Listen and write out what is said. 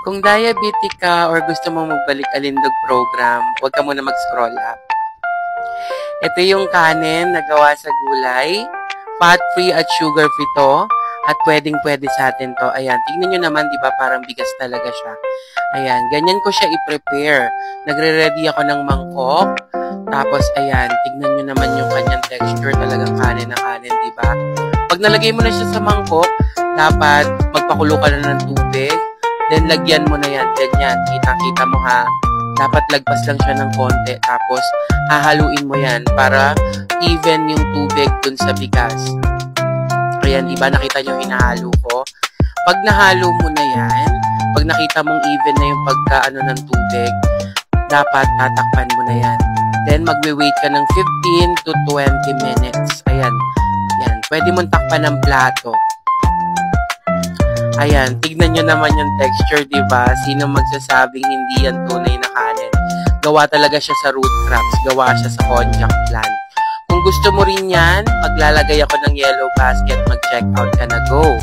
Kung diabetic ka or gusto mong magbalik-alindog program, huwag ka muna mag-scroll up. Ito yung kanin na gawa sa gulay. Fat-free at sugar-free to. At pwedeng-pwede sa atin to. Ayan, tingnan nyo naman, di ba? Parang bigas talaga siya. Ayan, ganyan ko siya i-prepare. Nagre-ready ako ng mangkok. Tapos, ayan, tignan nyo naman yung kanyang texture. Talagang kanin na kanin, di ba? Pag nalagay mo na siya sa mangkok, dapat magpakulo ka na ng tubig. Then, lagyan mo na yan. Ganyan, kita-kita mo ha. Dapat lagpas lang siya ng konti. Tapos, hahaluin mo yan para even yung tubig dun sa bigas. Ayan, diba? Nakita nyo hinahalo ko? Pag nahalo mo na yan, pag nakita mong even na yung pagkaano ng tubig, dapat tatakpan mo na yan. Then, magwe-wait ka ng 15 to 20 minutes. Ayan. Yan. Pwede mong takpan ng plato. Ayan. Tignan nyo naman yung texture, diba? Sino magsasabing hindi yan tunay na kanin? Gawa talaga siya sa root crops. Gawa siya sa konjac plant. Kung gusto mo rin yan, maglalagay ako ng yellow basket, mag-check out ka na. Go!